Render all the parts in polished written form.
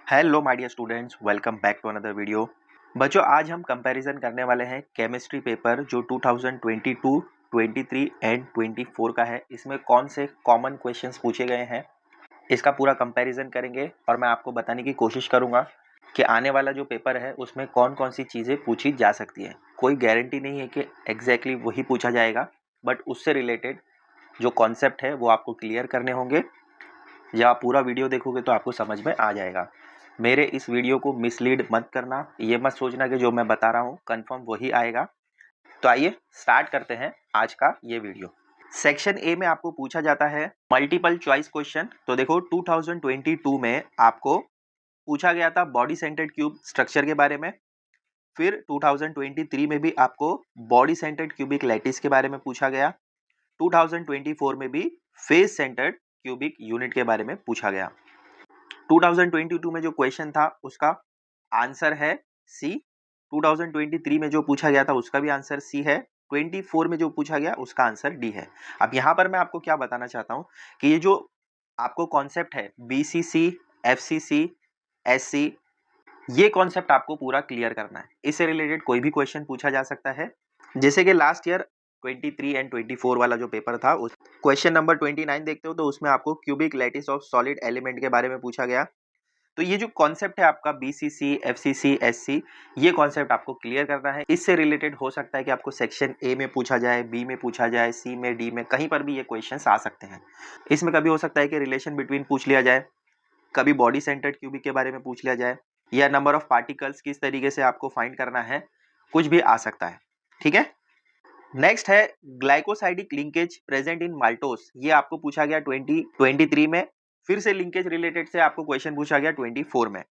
Hello my dear students, welcome back to another video. बच्चों, आज हम कंपैरिजन करने वाले हैं केमिस्ट्री पेपर जो 2022, 23 एंड 24 का है। इसमें कौन से कॉमन क्वेश्चंस पूछे गए हैं इसका पूरा कंपैरिजन करेंगे और मैं आपको बताने की कोशिश करूंगा कि आने वाला जो पेपर है उसमें कौन कौन सी चीज़ें पूछी जा सकती है। कोई गारंटी नहीं है कि एग्जैक्टली वही पूछा जाएगा, बट उससे रिलेटेड जो कॉन्सेप्ट है वो आपको क्लियर करने होंगे। जब आप पूरा वीडियो देखोगे तो आपको समझ में आ जाएगा। मेरे इस वीडियो को मिसलीड मत करना, ये मत सोचना कि जो मैं बता रहा हूँ कंफर्म वही आएगा। तो आइए स्टार्ट करते हैं आज का ये वीडियो। सेक्शन ए में आपको पूछा जाता है मल्टीपल चॉइस क्वेश्चन। तो देखो 2022 में आपको पूछा गया था बॉडी सेंटर्ड क्यूब स्ट्रक्चर के बारे में। फिर 2023 में भी आपको बॉडी सेंटर्ड क्यूबिक लैटिस के बारे में पूछा गया। 2024 में भी फेस सेंटर्ड क्यूबिक यूनिट के बारे में पूछा गया। 2022 में जो क्वेश्चन था उसका आंसर है सी। 2023 में जो पूछा गया था उसका भी आंसर सी है। 24 में जो पूछा गया उसका आंसर डी है। अब यहाँ पर मैं आपको क्या बताना चाहता हूँ कि ये जो आपको कॉन्सेप्ट है बीसीसी, एफसीसी, एससी, ये कॉन्सेप्ट आपको पूरा क्लियर करना है। इससे रिलेटेड कोई भी क्वेश्चन पूछा जा सकता है। जैसे कि लास्ट ईयर 23 एंड 24 वाला जो पेपर था उस क्वेश्चन नंबर 29 देखते हो तो उसमें आपको cubic lattice of solid element के बारे में पूछा गया। तो ये जो कॉन्सेप्ट है आपका बीसीसी, एफसीसी, एससी, ये कॉन्सेप्ट आपको क्लियर करना है। इससे रिलेटेड हो सकता है कि आपको सेक्शन ए में पूछा जाए, बी में पूछा जाए, सी में, डी में, कहीं पर भी ये क्वेश्चंस आ सकते हैं। इसमें कभी हो सकता है कि रिलेशन बिटवीन पूछ लिया जाए, कभी बॉडी सेंटर्ड क्यूबिक के बारे में पूछ लिया जाए, या नंबर ऑफ पार्टिकल्स किस तरीके से आपको फाइंड करना है, कुछ भी आ सकता है। ठीक है। नेक्स्ट है glycosidic linkage present in maltose. ये आपको पूछा गया 2023 में। फिर से लिंकेज रिलेटेड से आपको क्वेश्चन पूछा गया 24 में।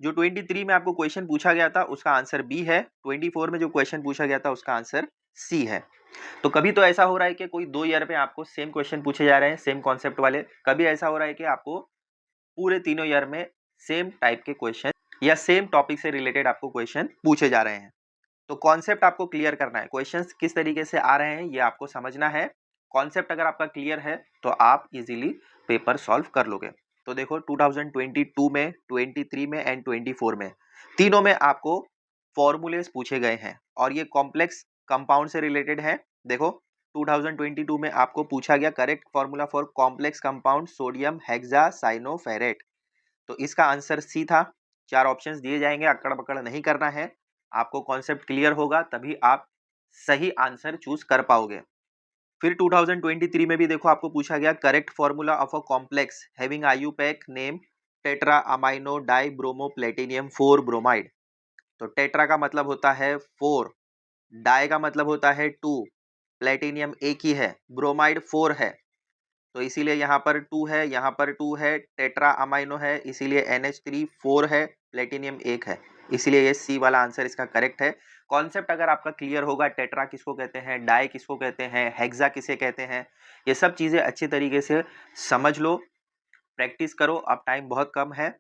जो 23 में आपको क्वेश्चन पूछा गया था उसका आंसर बी है। 24 में जो क्वेश्चन पूछा गया था उसका आंसर सी है। तो कभी तो ऐसा हो रहा है कि कोई 2 ईयर में आपको सेम क्वेश्चन पूछे जा रहे हैं, सेम कॉन्सेप्ट वाले। कभी ऐसा हो रहा है कि आपको पूरे तीनों ईयर में सेम टाइप के क्वेश्चन या सेम टॉपिक से रिलेटेड आपको क्वेश्चन पूछे जा रहे हैं। तो कॉन्सेप्ट आपको क्लियर करना है, क्वेश्चंस किस तरीके से आ रहे हैं ये आपको समझना है। कॉन्सेप्ट अगर आपका क्लियर है तो आप इजीली पेपर सॉल्व कर लोगे। तो देखो 2022 में, 23 में एंड 24 में तीनों में आपको फॉर्मूलेस पूछे गए हैं और ये कॉम्प्लेक्स कंपाउंड से रिलेटेड है। देखो 2022 में आपको पूछा गया correct formula for complex compound sodium hexacyanoferrate. तो इसका आंसर सी था। 4 ऑप्शंस दिए जाएंगे, अकड़ बकड़ नहीं करना है। आपको कॉन्सेप्ट क्लियर होगा तभी आप सही आंसर चूज कर पाओगे। फिर 2023 में भी देखो आपको पूछा गया correct formula of a complex having IUPAC name tetra amino die bromo platinum 4 bromide. तो टेट्रा का मतलब होता है 4, डाई का मतलब होता है 2, प्लेटिनियम एक ही है, ब्रोमाइड 4 है। तो इसीलिए यहाँ पर 2 है, यहाँ पर 2 है, टेट्रा अमाइनो है, इसीलिए NH3 4 है, प्लेटिनियम 1 है। इसीलिए ये सी वाला आंसर इसका करेक्ट है। कॉन्सेप्ट अगर आपका क्लियर होगा, टेट्रा किसको कहते हैं, डाई किसको कहते हैं, हेक्सा किसे कहते हैं, ये सब चीज़ें अच्छी तरीके से समझ लो, प्रैक्टिस करो। अब टाइम बहुत कम है।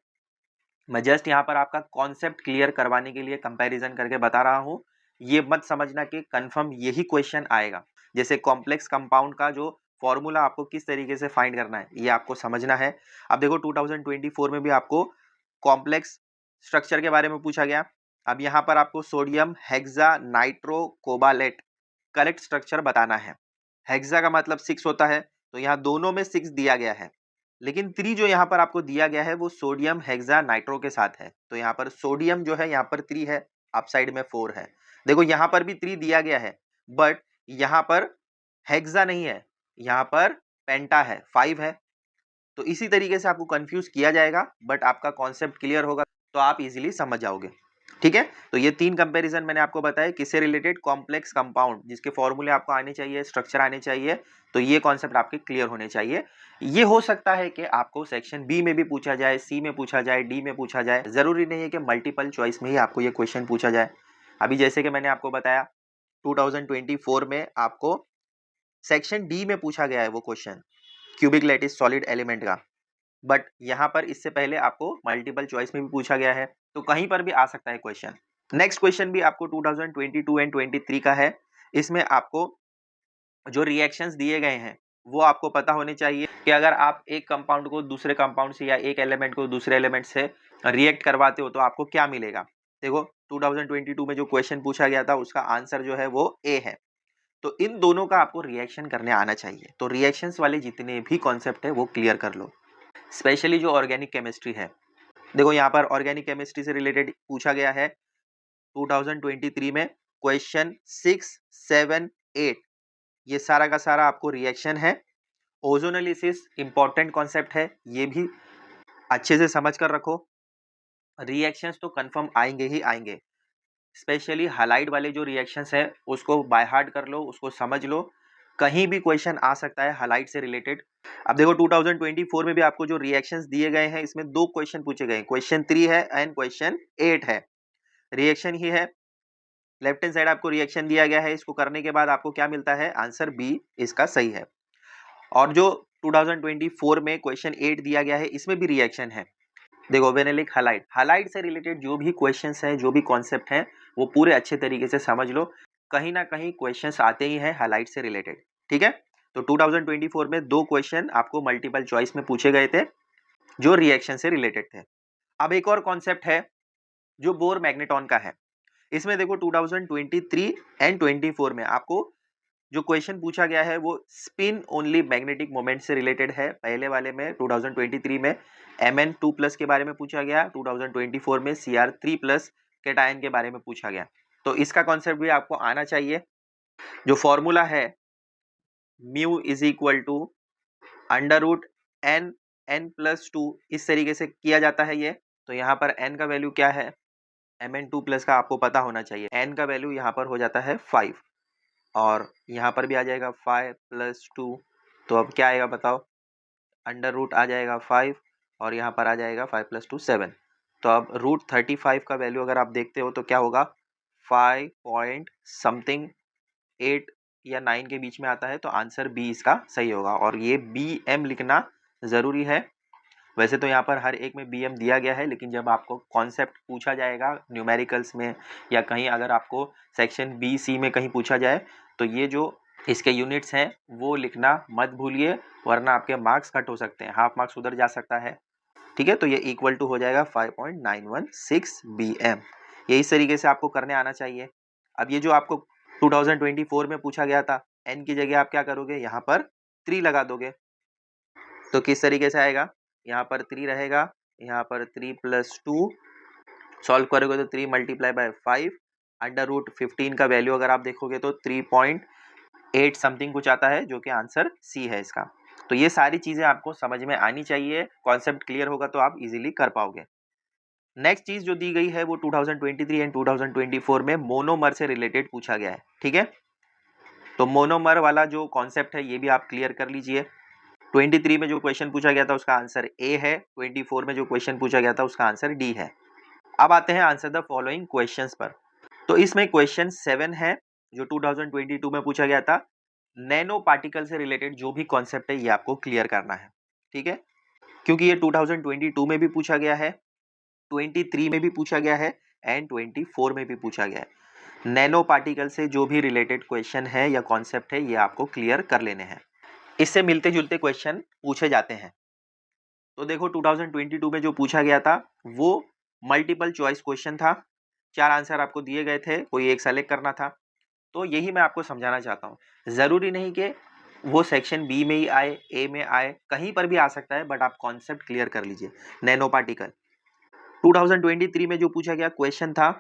मैं जस्ट यहाँ पर आपका कॉन्सेप्ट क्लियर करवाने के लिए कंपैरिजन करके बता रहा हूँ। ये मत समझना कि कंफर्म यही क्वेश्चन आएगा। जैसे कॉम्प्लेक्स कंपाउंड का जो फॉर्मूला आपको किस तरीके से फाइंड करना है ये आपको समझना है। अब देखो 2024 में भी आपको कॉम्प्लेक्स स्ट्रक्चर के बारे में पूछा गया। अब यहाँ पर आपको sodium hexanitrocobaltate correct structure बताना है। हेक्सा का मतलब 6 होता है, तो यहाँ दोनों में 6 दिया गया है, लेकिन 3 जो यहाँ पर आपको दिया गया है वो सोडियम हेक्सा नाइट्रो के साथ है। तो यहाँ पर सोडियम जो है यहाँ पर 3 है, अप साइड में 4 है। देखो यहाँ पर भी 3 दिया गया है, बट यहाँ पर हेक्सा नहीं है, यहाँ पर पेंटा है, 5 है। तो इसी तरीके से आपको कंफ्यूज किया जाएगा, बट आपका कॉन्सेप्ट क्लियर होगा तो आप इजीली समझ जाओगे। ठीक है। तो ये 3 कंपैरिजन मैंने आपको बताया किससे रिलेटेड, कॉम्प्लेक्स कंपाउंड जिसके फॉर्मूले आपको आने चाहिए, स्ट्रक्चर आने चाहिए। तो ये कॉन्सेप्ट आपके क्लियर होने चाहिए। ये हो सकता है कि आपको सेक्शन बी में भी पूछा जाए, सी में पूछा जाए, डी में पूछा जाए। जरूरी नहीं है कि मल्टीपल चॉइस में ही आपको ये क्वेश्चन पूछा जाए। अभी जैसे कि मैंने आपको बताया 2024 में आपको सेक्शन डी में पूछा गया है वो question, cubic lattice solid element का। बट यहाँ पर इससे पहले आपको मल्टीपल चॉइस में भी पूछा गया है, तो कहीं पर भी आ सकता है क्वेश्चन। नेक्स्ट क्वेश्चन भी आपको 2022 एंड 23 का है। इसमें आपको जो रिएक्शंस दिए गए हैं वो आपको पता होने चाहिए कि अगर आप एक कंपाउंड को दूसरे कंपाउंड से या एक एलिमेंट को दूसरे एलिमेंट से रिएक्ट करवाते हो तो आपको क्या मिलेगा। देखो 2022 में जो क्वेश्चन पूछा गया था उसका आंसर जो है वो ए है। तो इन दोनों का आपको रिएक्शन करने आना चाहिए। तो रिएक्शंस वाले जितने भी कॉन्सेप्ट है वो क्लियर कर लो, स्पेशली जो ऑर्गेनिक केमिस्ट्री है। देखो यहाँ पर ऑर्गेनिक केमिस्ट्री से रिलेटेड पूछा गया है 2023 में क्वेश्चन 6, 7, 8, ये सारा का सारा आपको रिएक्शन है। ओजोनोलिसिस इंपॉर्टेंट कॉन्सेप्ट है, ये भी अच्छे से समझ कर रखो। रिएक्शंस तो कंफर्म आएंगे ही आएंगे, स्पेशली हालाइड वाले जो रिएक्शंस है उसको बाय हार्ट कर लो, उसको समझ लो। कहीं भी क्वेश्चन आ सकता है हालाइड से रिलेटेड। अब देखो 2024 में भी आपको जो रिएक्शंस दिए गए हैं इसमें दो क्वेश्चन पूछे गए, क्वेश्चन 3 है एंड क्वेश्चन 8 है। रिएक्शन ही है, लेफ्ट हैंड साइड आपको रिएक्शन दिया गया है, इसको करने के बाद आपको क्या मिलता है, आंसर बी इसका सही है। और जो 2024 में क्वेश्चन 8 दिया गया है इसमें भी रिएक्शन है। देखो वेनेलिक हालाइड, हालाइड से रिलेटेड जो भी क्वेश्चंस हैं, जो भी कॉन्सेप्ट हैं, वो पूरे अच्छे तरीके से समझ लो। कहीं ना कहीं क्वेश्चंस आते ही हैं हालाइड से रिलेटेड, ठीक है। तो 2024 में दो क्वेश्चन आपको मल्टीपल चॉइस में पूछे गए थे जो रिएक्शन से रिलेटेड थे। अब एक और कॉन्सेप्ट है जो बोर मैग्नेटॉन का है। इसमें देखो 2023 एंड 24 में आपको जो क्वेश्चन पूछा गया है वो स्पिन ओनली मैग्नेटिक मोमेंट से रिलेटेड है। पहले वाले में 2023 में Mn2+ के बारे में पूछा गया, 2024 में Cr3+ कैटायन के बारे में पूछा गया। तो इसका कॉन्सेप्ट भी आपको आना चाहिए। जो फॉर्मूला है mu is equal to √n+2, इस तरीके से किया जाता है ये। तो यहाँ पर n का वैल्यू क्या है, Mn2+ का आपको पता होना चाहिए। n का वैल्यू यहाँ पर हो जाता है 5 और यहाँ पर भी आ जाएगा 5+2। तो अब क्या आएगा बताओ, √ आ जाएगा 5 और यहाँ पर आ जाएगा 5+2 7। तो अब √35 का वैल्यू अगर आप देखते हो तो क्या होगा, 5 पॉइंट समथिंग 8 या 9 के बीच में आता है। तो आंसर बी इसका सही होगा और ये BM लिखना ज़रूरी है। वैसे तो यहाँ पर हर एक में BM दिया गया है, लेकिन जब आपको कॉन्सेप्ट पूछा जाएगा न्यूमेरिकल्स में या कहीं अगर आपको सेक्शन BC में कहीं पूछा जाए तो ये जो इसके यूनिट्स हैं वो लिखना मत भूलिए, वरना आपके मार्क्स कट हो सकते हैं, हाफ मार्क्स उधर जा सकता है, ठीक है। तो ये इक्वल टू हो जाएगा 5.916 BM। ये इस तरीके से आपको करने आना चाहिए। अब ये जो आपको 2024 में पूछा गया था, n की जगह आप क्या करोगे, यहाँ पर 3 लगा दोगे। तो किस तरीके से आएगा, यहाँ पर 3 रहेगा, यहाँ पर 3+2 सॉल्व करोगे तो 3 × 5 √15 का वैल्यू अगर आप देखोगे तो 3.8 समथिंग कुछ आता है, जो कि आंसर सी है इसका। तो ये सारी चीजें आपको समझ में आनी चाहिए, कॉन्सेप्ट क्लियर होगा तो आप इजीली कर पाओगे। नेक्स्ट चीज जो दी गई है वो 2023 एंड 2024 में मोनोमर से रिलेटेड पूछा गया है, ठीक है। तो मोनोमर वाला जो कॉन्सेप्ट है ये भी आप क्लियर कर लीजिए। 23 में जो क्वेश्चन पूछा गया था उसका आंसर ए है, 24 में जो क्वेश्चन पूछा गया था उसका आंसर डी है। अब आते हैं आंसर द फॉलोइंग क्वेश्चंस पर। तो इसमें क्वेश्चन 7 है जो 2022 में पूछा गया था। नैनो पार्टिकल से रिलेटेड जो भी कॉन्सेप्ट है ये आपको क्लियर करना है, ठीक है, क्योंकि ये 2022 में भी पूछा गया है, 23 में भी पूछा गया है एंड 24 में भी पूछा गया है। नैनो पार्टिकल से जो भी रिलेटेड क्वेश्चन है या कॉन्सेप्ट है ये आपको क्लियर कर लेने हैं। इससे मिलते जुलते क्वेश्चन पूछे जाते हैं। तो देखो 2022 में जो पूछा गया था वो मल्टीपल चॉइस क्वेश्चन था, 4 आंसर आपको दिए गए थे, कोई एक सेलेक्ट करना था। तो यही मैं आपको समझाना चाहता हूँ, ज़रूरी नहीं कि वो सेक्शन बी में ही आए, ए में आए, कहीं पर भी आ सकता है, बट आप कॉन्सेप्ट क्लियर कर लीजिए। नैनो पार्टिकल 2023 में जो पूछा गया क्वेश्चन था,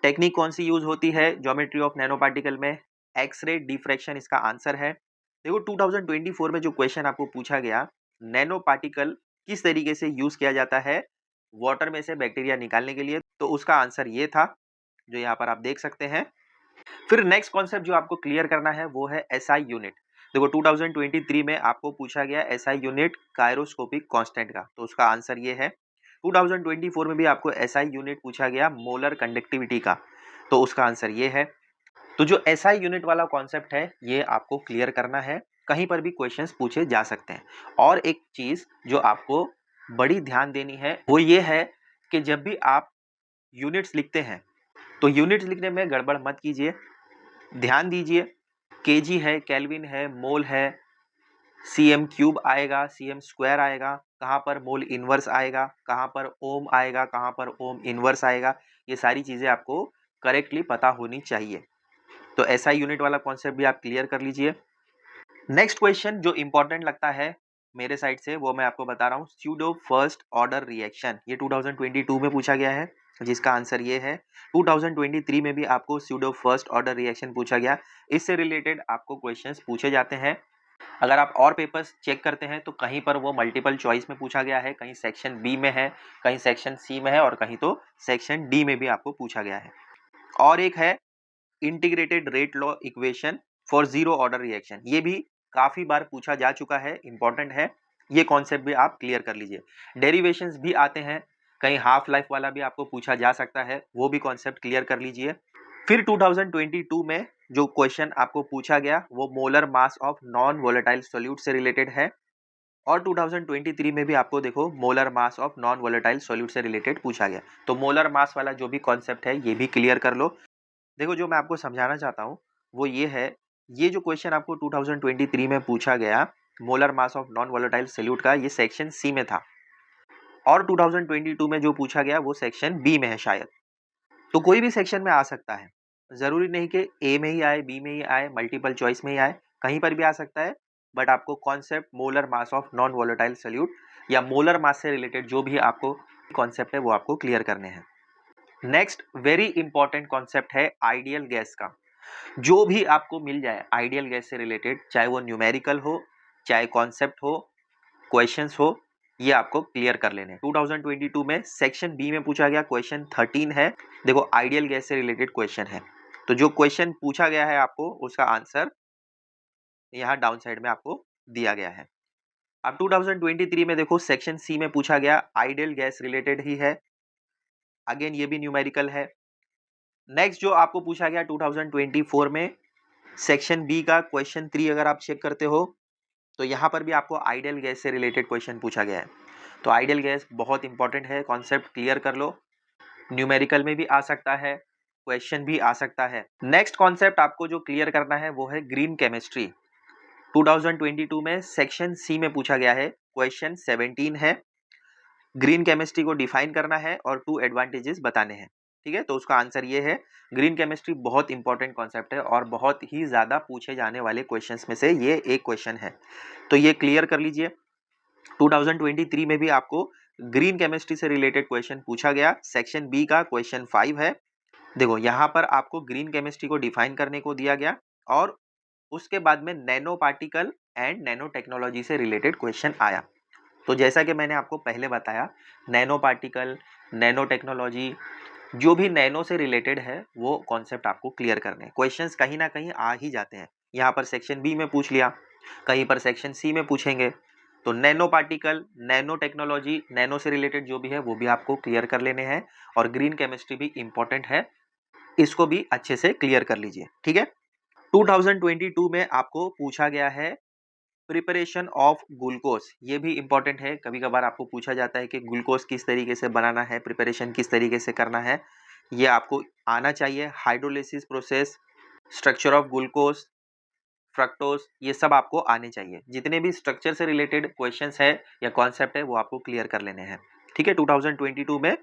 टेक्निक कौन सी यूज होती है ज्योमेट्री ऑफ नैनो पार्टिकल में, एक्सरे डिफ्रैक्शन इसका आंसर है। देखो 2024 में जो क्वेश्चन आपको पूछा गया, नैनो पार्टिकल किस तरीके से यूज किया जाता है वाटर में से बैक्टीरिया निकालने के लिए, तो उसका आंसर ये था जो यहाँ पर आप देख सकते हैं। फिर नेक्स्ट कॉन्सेप्ट जो आपको क्लियर करना है वो है SI यूनिट। देखो 2023 में आपको पूछा गया SI यूनिट कायरोस्कोपिक कांस्टेंट का, तो उसका आंसर ये है। 2024 में भी आपको SI यूनिट पूछा गया मोलर कंडक्टिविटी का, तो उसका आंसर ये है। तो जो SI यूनिट वाला कॉन्सेप्ट है ये आपको क्लियर करना है, कहीं पर भी क्वेश्चंस पूछे जा सकते हैं। और एक चीज जो आपको बड़ी ध्यान देनी है वो ये है कि जब भी आप यूनिट्स लिखते हैं तो यूनिट्स लिखने में गड़बड़ मत कीजिए, ध्यान दीजिए। केजी है, केल्विन है, मोल है, सीएम क्यूब आएगा, सीएम स्क्वायर आएगा, कहाँ पर मोल इनवर्स आएगा, कहाँ पर ओम आएगा, कहाँ पर ओम इनवर्स आएगा, ये सारी चीज़ें आपको करेक्टली पता होनी चाहिए। तो ऐसा यूनिट वाला कॉन्सेप्ट भी आप क्लियर कर लीजिए। नेक्स्ट क्वेश्चन जो इंपॉर्टेंट लगता है मेरे साइड से वो मैं आपको बता रहा हूँ, स्यूडो फर्स्ट ऑर्डर रिएक्शन, ये 2022 में पूछा गया है, जिसका आंसर ये है। 2023 में भी आपको स्यूडो फर्स्ट ऑर्डर रिएक्शन पूछा गया। इससे रिलेटेड आपको क्वेश्चंस पूछे जाते हैं। अगर आप और पेपर्स चेक करते हैं तो कहीं पर वो मल्टीपल चॉइस में पूछा गया है, कहीं सेक्शन बी में है, कहीं सेक्शन सी में है और कहीं तो सेक्शन डी में भी आपको पूछा गया है। और एक है integrated rate law equation for zero order reaction, ये भी काफी बार पूछा जा चुका है, इंपॉर्टेंट है, ये कॉन्सेप्ट भी आप क्लियर कर लीजिए। डेरिवेशंस भी आते हैं, कहीं हाफ लाइफ वाला भी आपको पूछा जा सकता है, वो भी कॉन्सेप्ट क्लियर कर लीजिए। फिर 2022 में जो क्वेश्चन आपको पूछा गया वो molar mass of non volatile solute से रिलेटेड है, और 2023 में भी आपको देखो molar mass of non volatile solute से रिलेटेड पूछा गया। तो मोलर मास वाला जो भी कॉन्सेप्ट है ये भी क्लियर कर लो। देखो जो मैं आपको समझाना चाहता हूँ वो ये है, ये जो क्वेश्चन आपको 2023 में पूछा गया molar mass of non volatile solute का, ये सेक्शन सी में था, और 2022 में जो पूछा गया वो सेक्शन बी में है शायद। तो कोई भी सेक्शन में आ सकता है, जरूरी नहीं कि ए में ही आए, बी में ही आए, मल्टीपल चॉइस में ही आए, कहीं पर भी आ सकता है। बट आपको concept molar mass of non volatile solute या मोलर मास से रिलेटेड जो भी आपको कॉन्सेप्ट है वो आपको क्लियर करने हैं। नेक्स्ट वेरी इंपॉर्टेंट कॉन्सेप्ट है आइडियल गैस का। जो भी आपको मिल जाए आइडियल गैस से रिलेटेड, चाहे वो न्यूमेरिकल हो, चाहे कॉन्सेप्ट हो, क्वेश्चंस हो, ये आपको क्लियर कर लेने। 2022 में सेक्शन बी में पूछा गया क्वेश्चन 13 है। देखो आइडियल गैस से रिलेटेड क्वेश्चन है, तो जो क्वेश्चन पूछा गया है आपको उसका आंसर यहाँ डाउन साइड में आपको दिया गया है। अब 2023 में देखो सेक्शन सी में पूछा गया आइडियल गैस रिलेटेड ही है, अगेन ये भी न्यूमेरिकल है। नेक्स्ट जो आपको पूछा गया 2024 में सेक्शन बी का क्वेश्चन 3 अगर आप चेक करते हो तो यहाँ पर भी आपको आइडियल गैस से रिलेटेड क्वेश्चन पूछा गया है। तो आइडियल गैस बहुत इंपॉर्टेंट है, कॉन्सेप्ट क्लियर कर लो, न्यूमेरिकल में भी आ सकता है, क्वेश्चन भी आ सकता है। नेक्स्ट कॉन्सेप्ट आपको जो क्लियर करना है वो है ग्रीन केमिस्ट्री। 2022 में सेक्शन सी में पूछा गया है, क्वेश्चन 17 है। ग्रीन केमिस्ट्री को डिफाइन करना है और 2 एडवांटेजेस बताने हैं, ठीक है। तो उसका आंसर ये है, ग्रीन केमिस्ट्री बहुत इंपॉर्टेंट कॉन्सेप्ट है और बहुत ही ज़्यादा पूछे जाने वाले क्वेश्चंस में से ये एक क्वेश्चन है, तो ये क्लियर कर लीजिए। 2023 में भी आपको ग्रीन केमिस्ट्री से रिलेटेड क्वेश्चन पूछा गया, सेक्शन बी का क्वेश्चन 5 है। देखो यहाँ पर आपको ग्रीन केमिस्ट्री को डिफाइन करने को दिया गया और उसके बाद में nano particle and nano technology से रिलेटेड क्वेश्चन आया। तो जैसा कि मैंने आपको पहले बताया, नैनो पार्टिकल, नैनो टेक्नोलॉजी, जो भी नैनो से रिलेटेड है वो कॉन्सेप्ट आपको क्लियर करने हैं। क्वेश्चंस कहीं ना कहीं आ ही जाते हैं, यहाँ पर सेक्शन बी में पूछ लिया, कहीं पर सेक्शन सी में पूछेंगे। तो nano particle, nano technology, nano से रिलेटेड जो भी है वो भी आपको क्लियर कर लेने हैं, और ग्रीन केमिस्ट्री भी इंपॉर्टेंट है, इसको भी अच्छे से क्लियर कर लीजिए, ठीक है। 2022 में आपको पूछा गया है प्रिपरेशन ऑफ ग्लूकोज, ये भी इंपॉर्टेंट है, कभी कभार आपको पूछा जाता है कि ग्लूकोज किस तरीके से बनाना है, प्रिपरेशन किस तरीके से करना है, ये आपको आना चाहिए। Hydrolysis process, structure of glucose, fructose, ये सब आपको आने चाहिए। जितने भी स्ट्रक्चर से रिलेटेड क्वेश्चंस है या कॉन्सेप्ट है वो आपको क्लियर कर लेने हैं, ठीक है। 2022 में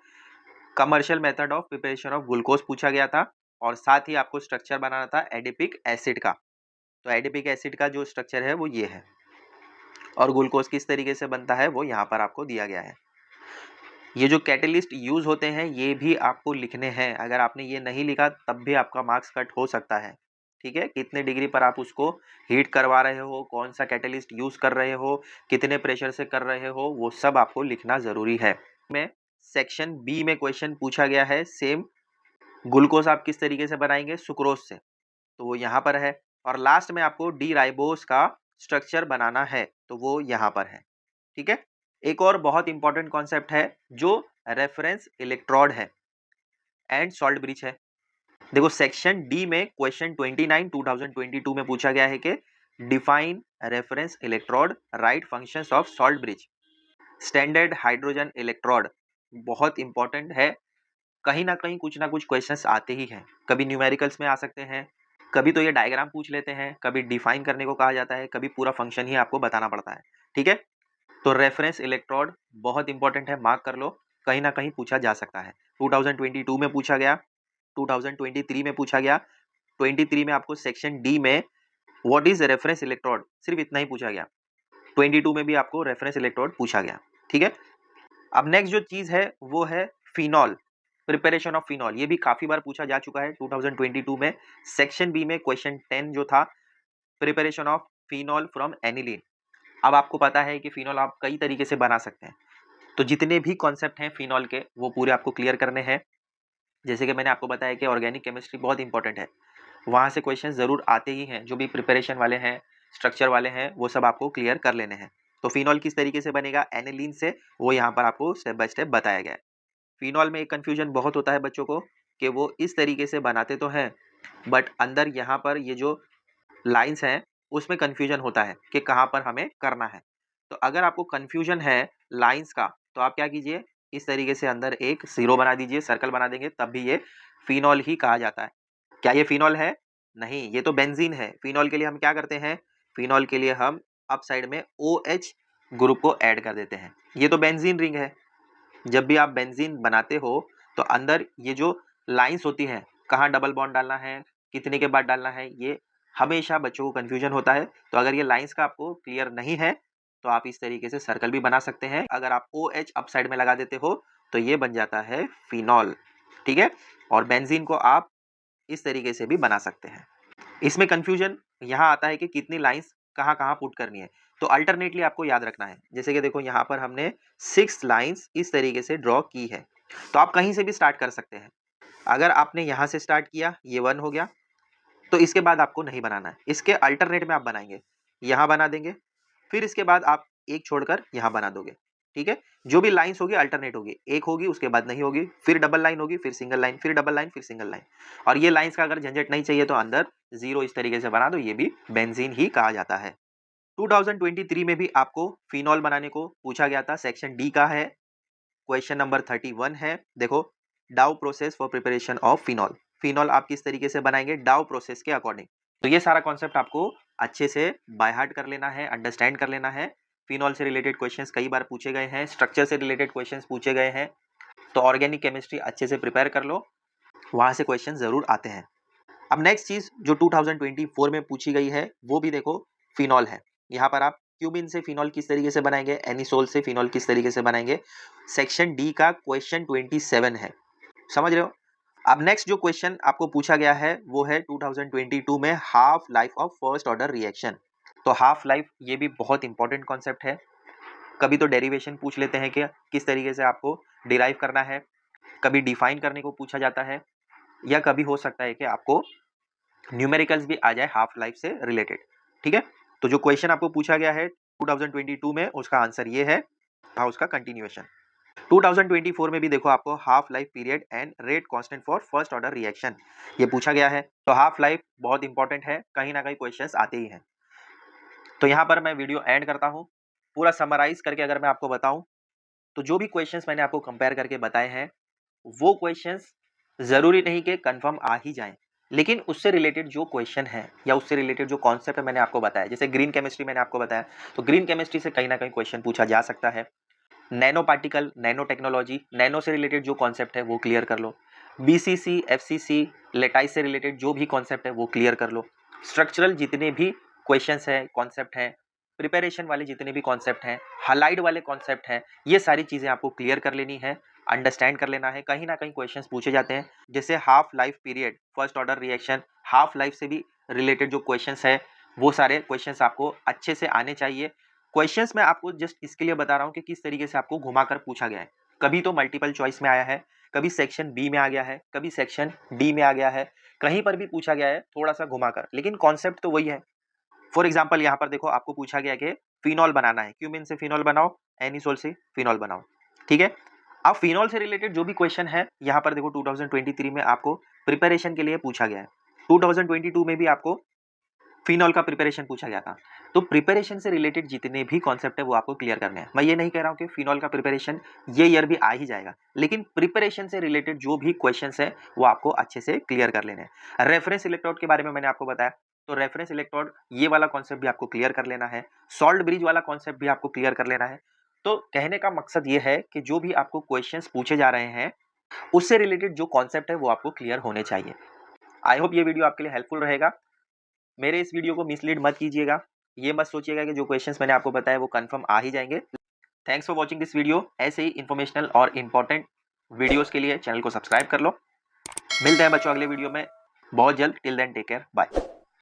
commercial method of preparation of glucose पूछा गया था, और साथ ही आपको स्ट्रक्चर बनाना था एडिपिक एसिड का। तो एडिपिक एसिड का जो स्ट्रक्चर है वो ये है, और ग्लूकोज किस तरीके से बनता है वो यहाँ पर आपको दिया गया है। ये जो कैटलिस्ट यूज होते हैं ये भी आपको लिखने हैं, अगर आपने ये नहीं लिखा तब भी आपका मार्क्स कट हो सकता है, ठीक है। कितने डिग्री पर आप उसको हीट करवा रहे हो, कौन सा कैटलिस्ट यूज कर रहे हो, कितने प्रेशर से कर रहे हो, वो सब आपको लिखना जरूरी है। में सेक्शन बी में क्वेश्चन पूछा गया है सेम, ग्लूकोज आप किस तरीके से बनाएंगे, सुक्रोज से, तो वो यहाँ पर है। और लास्ट में आपको डी राइबोस का स्ट्रक्चर बनाना है, तो वो यहाँ पर है, ठीक है। एक और बहुत इंपॉर्टेंट कॉन्सेप्ट है जो रेफरेंस इलेक्ट्रोड है एंड सॉल्ट ब्रिज है। देखो सेक्शन डी में क्वेश्चन 29 2022 में पूछा गया है कि define reference electrode, right functions of salt bridge, standard hydrogen electrode, बहुत इंपॉर्टेंट है, कहीं ना कहीं कुछ ना कुछ क्वेश्चंस आते ही हैं, कभी न्यूमेरिकल्स में आ सकते हैं, कभी तो ये डायग्राम पूछ लेते हैं, कभी डिफाइन करने को कहा जाता है, कभी पूरा फंक्शन ही आपको बताना पड़ता है। ठीक है, तो रेफरेंस इलेक्ट्रोड बहुत इंपॉर्टेंट है, मार्क कर लो, कहीं ना कहीं पूछा जा सकता है। 2022 में पूछा गया, 2023 में पूछा गया, 23 में आपको सेक्शन डी में व्हाट इज रेफरेंस इलेक्ट्रोड, सिर्फ इतना ही पूछा गया। 22 में भी आपको रेफरेंस इलेक्ट्रोड पूछा गया। ठीक है, अब नेक्स्ट जो चीज है वो है फिनॉल, प्रिपरेशन ऑफ फिनॉल। ये भी काफी बार पूछा जा चुका है 2022 में। सेक्शन बी में क्वेश्चन 10 जो था, preparation of phenol from aniline. अब आपको पता है कि फिनॉल आप कई तरीके से बना सकते हैं, तो जितने भी कॉन्सेप्ट हैं फिनॉल के वो पूरे आपको क्लियर करने हैं। जैसे कि मैंने आपको बताया कि ऑर्गेनिक केमिस्ट्री बहुत इंपॉर्टेंट है, वहाँ से क्वेश्चन ज़रूर आते ही हैं। जो भी प्रिपरेशन वाले हैं, स्ट्रक्चर वाले हैं, वो सब आपको क्लियर कर लेने हैं। तो फिनॉल किस तरीके से बनेगा एनिलीन से, वो यहाँ पर आपको स्टेप बाय स्टेप बताया गया है। फिनॉल में एक कन्फ्यूजन बहुत होता है बच्चों को कि वो इस तरीके से बनाते तो हैं, बट अंदर यहाँ पर ये जो लाइंस हैं उसमें कन्फ्यूजन होता है कि कहाँ पर हमें करना है। तो अगर आपको कन्फ्यूजन है लाइंस का, तो आप क्या कीजिए, इस तरीके से अंदर एक जीरो बना दीजिए, सर्कल बना देंगे, तब भी ये फिनॉल ही कहा जाता है। क्या ये फिनॉल है? नहीं, ये तो बेंजीन है। फिनॉल के लिए हम क्या करते हैं, फिनॉल के लिए हम अप साइड में OH ग्रुप को ऐड कर देते हैं। ये तो बेंजीन रिंग है। जब भी आप बेंजीन बनाते हो तो अंदर ये जो लाइंस होती हैं, कहाँ डबल बॉन्ड डालना है, कितने के बाद डालना है, ये हमेशा बच्चों को कन्फ्यूजन होता है। तो अगर ये लाइंस का आपको क्लियर नहीं है तो आप इस तरीके से सर्कल भी बना सकते हैं। अगर आप OH अप साइड में लगा देते हो तो ये बन जाता है फिनॉल। ठीक है, और बेंजीन को आप इस तरीके से भी बना सकते हैं। इसमें कंफ्यूजन यहाँ आता है कि कितनी लाइंस कहाँ कहाँ पुट करनी है। तो अल्टरनेटली आपको याद रखना है। जैसे कि देखो यहाँ पर हमने 6 लाइंस इस तरीके से ड्रॉ की है, तो आप कहीं से भी स्टार्ट कर सकते हैं। अगर आपने यहाँ से स्टार्ट किया, ये 1 हो गया, तो इसके बाद आपको नहीं बनाना है, इसके अल्टरनेट में आप बनाएंगे, यहाँ बना देंगे, फिर इसके बाद आप एक छोड़कर यहाँ बना दोगे। ठीक है, जो भी लाइंस होगी अल्टरनेट होगी, एक होगी उसके बाद नहीं होगी, फिर डबल लाइन होगी, फिर सिंगल लाइन, फिर डबल लाइन, फिर सिंगल लाइन। और ये लाइंस का अगर झंझट नहीं चाहिए तो अंदर जीरो इस तरीके से बना दो, ये भी बेंजीन ही कहा जाता है। 2023 में भी आपको फिनॉल बनाने को पूछा गया था, सेक्शन डी का है, क्वेश्चन नंबर 31 है। देखो, डाउ process for preparation of phenol. Phenol आप किस तरीके से बनाएंगे डाउ प्रोसेस के अकॉर्डिंग। तो ये सारा कॉन्सेप्ट आपको अच्छे से बाय हार्ट कर लेना है, अंडरस्टैंड कर लेना है। फिनॉल से रिलेटेड क्वेश्चंस कई बार पूछे गए हैं, स्ट्रक्चर से रिलेटेड क्वेश्चंस पूछे गए हैं, तो ऑर्गेनिक केमिस्ट्री अच्छे से प्रिपेयर कर लो, वहां से क्वेश्चन जरूर आते हैं। अब नेक्स्ट चीज जो 2024 में पूछी गई है वो भी देखो फिनॉल है। यहाँ पर आप क्यूबिन से फिनॉल किस तरीके से बनाएंगे, एनिसोल से फिनॉल किस तरीके से बनाएंगे, सेक्शन डी का क्वेश्चन 27 है, समझ रहे हो। अब नेक्स्ट जो क्वेश्चन आपको पूछा गया है वो है 2022 में half life of first order reaction. तो हाफ लाइफ ये भी बहुत इंपॉर्टेंट कॉन्सेप्ट है। कभी तो डेरिवेशन पूछ लेते हैं कि किस तरीके से आपको डिराइव करना है, कभी डिफाइन करने को पूछा जाता है, या कभी हो सकता है कि आपको न्यूमेरिकल्स भी आ जाए हाफ लाइफ से रिलेटेड। ठीक है, तो जो क्वेश्चन आपको पूछा गया है 2022 में उसका आंसर ये है, हाँ उसका कंटिन्यूएशन। 2024 में भी देखो आपको half life period and rate constant for first order reaction ये पूछा गया है। तो हाफ लाइफ बहुत इंपॉर्टेंट है, कहीं ना कहीं क्वेश्चंस आते ही हैं। तो यहाँ पर मैं वीडियो एंड करता हूँ। पूरा समराइज करके अगर मैं आपको बताऊं तो जो भी क्वेश्चंस मैंने आपको कंपेयर करके बताए हैं वो क्वेश्चंस जरूरी नहीं कि कंफर्म आ ही जाएं, लेकिन उससे रिलेटेड जो क्वेश्चन है या उससे रिलेटेड जो कॉन्सेप्ट है मैंने आपको बताया, जैसे ग्रीन केमिस्ट्री मैंने आपको बताया, तो ग्रीन केमिस्ट्री से कहीं ना कहीं क्वेश्चन पूछा जा सकता है। Nano particle, nano technology, nano से रिलेटेड जो कॉन्सेप्ट है वो क्लियर कर लो। BCC, FCC, लेटाइस से रिलेटेड जो भी कॉन्सेप्ट है वो क्लियर कर लो। स्ट्रक्चरल जितने भी क्वेश्चंस हैं, कॉन्सेप्ट हैं, प्रिपरेशन वाले जितने भी कॉन्सेप्ट हैं, हालाइड वाले कॉन्सेप्ट हैं, ये सारी चीज़ें आपको क्लियर कर लेनी है, अंडरस्टैंड कर लेना है। कहीं ना कहीं क्वेश्चंस पूछे जाते हैं, जैसे half life period, first order reaction, half life से भी रिलेटेड जो क्वेश्चंस है वो सारे क्वेश्चंस आपको अच्छे से आने चाहिए। क्वेश्चंस मैं आपको जस्ट इसके लिए बता रहा हूँ कि किस तरीके से आपको घुमाकर पूछा गया है। कभी तो मल्टीपल चॉइस में आया है, कभी सेक्शन बी में आ गया है, कभी सेक्शन डी में आ गया है, कहीं पर भी पूछा गया है थोड़ा सा घुमाकर, लेकिन कॉन्सेप्ट तो वही है। फॉर एग्जाम्पल यहाँ पर देखो आपको पूछा गया कि फिनॉल बनाना है, क्यूमिन से फिनॉल बनाओ, एनिसोल से फिनॉल बनाओ। ठीक है, अब फिनॉल से रिलेटेड जो भी क्वेश्चन है यहाँ पर देखो 2023 में आपको प्रिपरेशन के लिए पूछा गया है। 2022 में भी आपको फिनॉल का प्रिपरेशन पूछा गया था। तो प्रिपरेशन से रिलेटेड जितने भी कॉन्सेप्ट है वो आपको क्लियर करने हैं। मैं ये नहीं कह रहा हूँ कि फिनॉल का प्रिपरेशन ये ईयर भी आ ही जाएगा, लेकिन प्रिपरेशन से रिलेटेड जो भी क्वेश्चंस है वो आपको अच्छे से क्लियर कर लेने हैं। रेफरेंस इलेक्ट्रोड के बारे में मैंने आपको बताया, तो रेफरेंस इलेक्ट्रोड ये वाला कॉन्सेप्ट भी आपको क्लियर कर लेना है। सॉल्ट ब्रिज वाला कॉन्सेप्ट भी आपको क्लियर कर लेना है। तो कहने का मकसद ये है कि जो भी आपको क्वेश्चंस पूछे जा रहे हैं उससे रिलेटेड जो कॉन्सेप्ट है वो आपको क्लियर होने चाहिए। आई होप ये वीडियो आपके लिए हेल्पफुल रहेगा। मेरे इस वीडियो को मिसलीड मत कीजिएगा। ये मत सोचिएगा कि जो क्वेश्चंस मैंने आपको बताया वो कंफर्म आ ही जाएंगे। Thanks for watching this video. ऐसे ही इन्फॉर्मेशनल और इम्पोर्टेंट वीडियोस के लिए चैनल को सब्सक्राइब कर लो। मिलते हैं बच्चों अगले वीडियो में बहुत जल्द। Till then take care, bye.